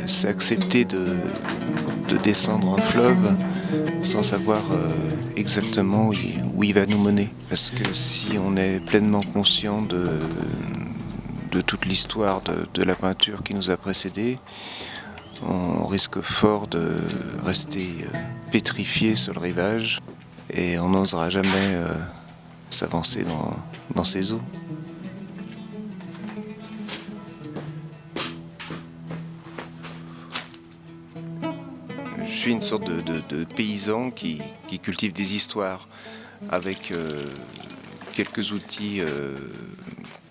c'est accepter de descendre un fleuve sans savoir exactement où il va nous mener. Parce que si on est pleinement conscient de toute l'histoire de la peinture qui nous a précédés, on risque fort de rester pétrifié sur le rivage et on n'osera jamais s'avancer dans ces eaux. Je suis une sorte de paysan qui cultive des histoires avec quelques outils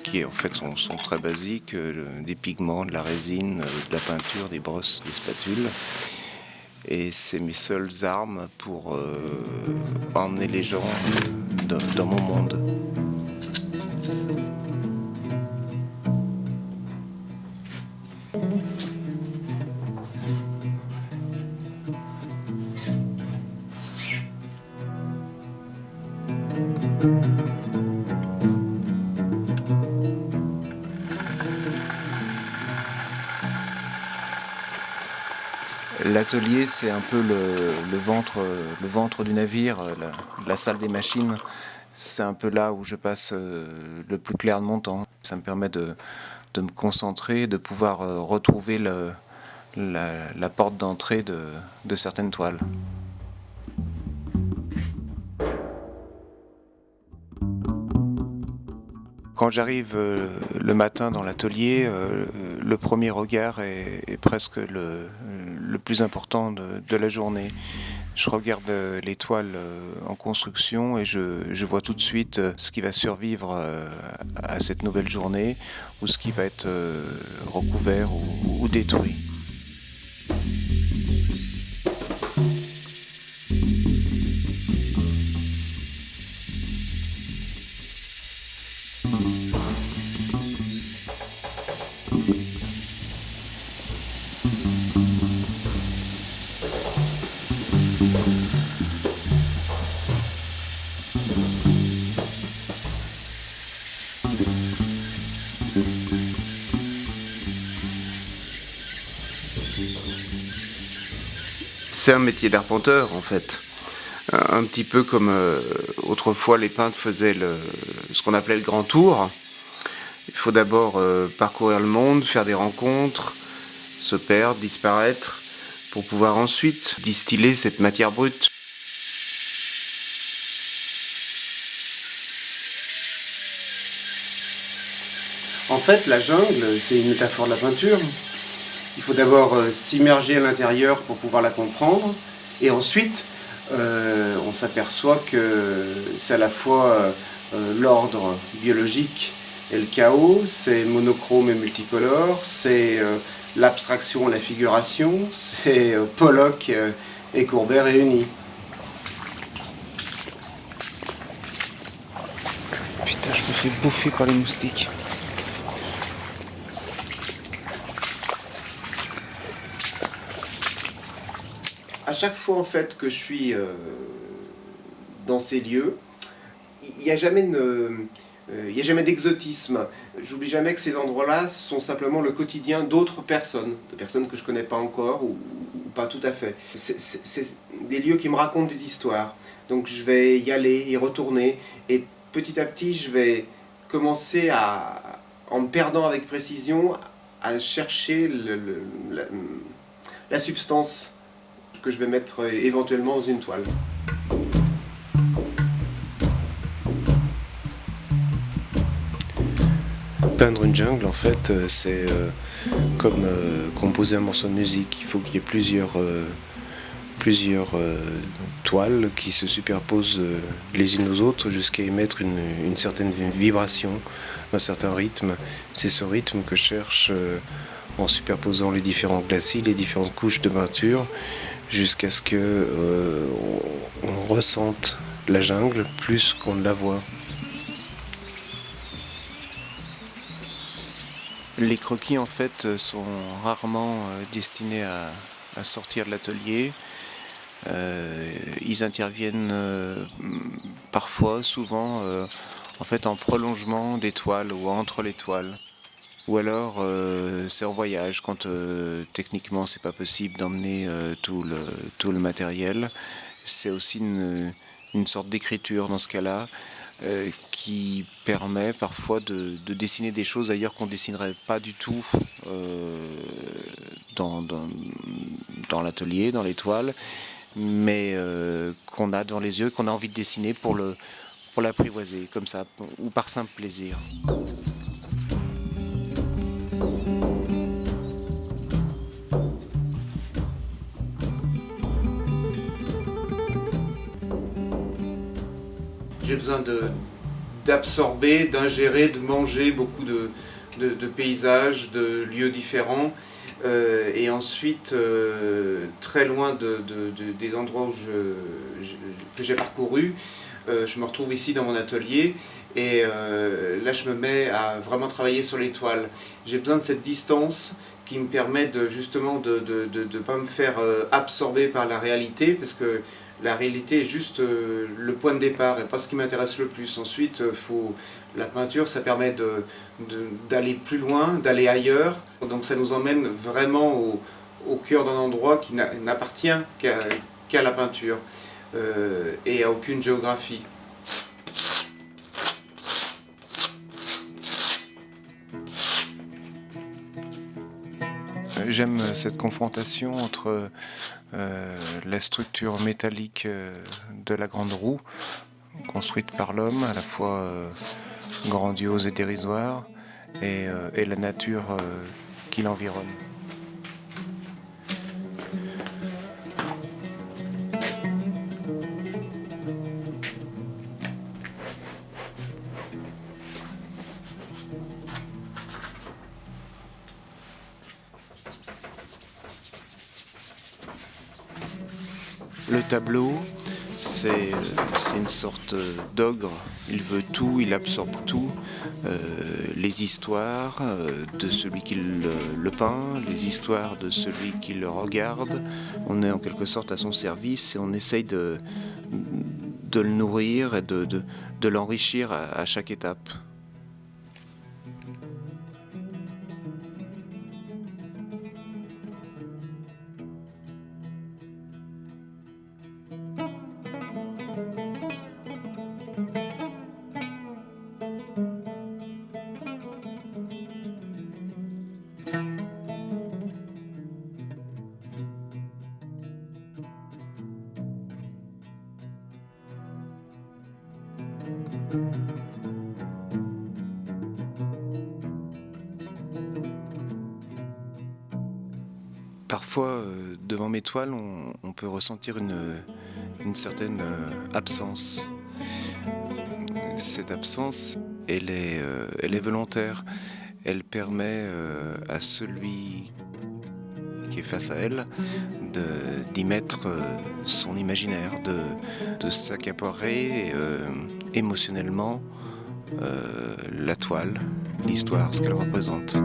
qui en fait sont très basiques, des pigments, de la résine, de la peinture, des brosses, des spatules. Et c'est mes seules armes pour emmener les gens dans mon monde. L'atelier, c'est un peu le ventre du navire, la salle des machines. C'est un peu là où je passe le plus clair de mon temps. Ça me permet de me concentrer, de pouvoir retrouver la porte d'entrée de certaines toiles. Quand j'arrive le matin dans l'atelier, le premier regard est presque le plus important de la journée. Je regarde les toiles en construction et je vois tout de suite ce qui va survivre à cette nouvelle journée ou ce qui va être recouvert ou détruit. C'est un métier d'arpenteur en fait, un petit peu comme autrefois les peintres faisaient ce qu'on appelait le grand tour. Il faut d'abord parcourir le monde, faire des rencontres, se perdre, disparaître, pour pouvoir ensuite distiller cette matière brute. En fait, la jungle, c'est une métaphore de la peinture. Il faut d'abord s'immerger à l'intérieur pour pouvoir la comprendre, et ensuite on s'aperçoit que c'est à la fois l'ordre biologique et le chaos, c'est monochrome et multicolore, c'est l'abstraction et la figuration, c'est Pollock et Courbet réunis. Putain, je me fais bouffer par les moustiques. À chaque fois en fait que je suis dans ces lieux, il n'y a jamais d'exotisme. J'oublie jamais que ces endroits-là sont simplement le quotidien d'autres personnes, de personnes que je ne connais pas encore ou pas tout à fait. C'est des lieux qui me racontent des histoires. Donc je vais y aller, y retourner, et petit à petit je vais commencer en me perdant avec précision, à chercher la substance que je vais mettre éventuellement dans une toile. Peindre une jungle, en fait, c'est comme composer un morceau de musique. Il faut qu'il y ait plusieurs toiles qui se superposent les unes aux autres jusqu'à émettre une certaine vibration, un certain rythme. C'est ce rythme que je cherche en superposant les différents glacis, les différentes couches de peinture, jusqu'à ce que on ressente la jungle plus qu'on ne la voit. Les croquis en fait sont rarement destinés à sortir de l'atelier. Ils interviennent parfois, souvent, en fait en prolongement des toiles ou entre les toiles. Ou alors c'est en voyage quand techniquement c'est pas possible d'emmener tout le matériel. C'est aussi une sorte d'écriture dans ce cas-là qui permet parfois de dessiner des choses d'ailleurs qu'on dessinerait pas du tout dans, dans, dans l'atelier, dans l'étoile, mais qu'on a devant les yeux, qu'on a envie de dessiner pour l'apprivoiser comme ça, ou par simple plaisir. J'ai besoin d'absorber, d'ingérer, de manger beaucoup de paysages, de lieux différents. Et ensuite, très loin des endroits que j'ai parcourus, je me retrouve ici dans mon atelier. Et là, je me mets à vraiment travailler sur l'étoile. J'ai besoin de cette distance qui me permet justement de ne pas me faire absorber par la réalité, parce que la réalité est juste le point de départ et pas ce qui m'intéresse le plus. Ensuite, la peinture, ça permet d'aller plus loin, d'aller ailleurs. Donc ça nous emmène vraiment au cœur d'un endroit qui n'appartient qu'à la peinture et à aucune géographie. J'aime cette confrontation entre la structure métallique de la grande roue, construite par l'homme, à la fois grandiose et dérisoire, et la nature qui l'environne. Le tableau, c'est une sorte d'ogre. Il veut tout, il absorbe tout. Les histoires de celui qui le peint, les histoires de celui qui le regarde. On est en quelque sorte à son service et on essaye de le nourrir et de l'enrichir à chaque étape. Parfois, devant mes toiles, on peut ressentir une certaine absence. Cette absence, elle est volontaire. Elle permet à celui qui est face à elle d'y mettre son imaginaire, de s'accaparer émotionnellement la toile, l'histoire, ce qu'elle représente.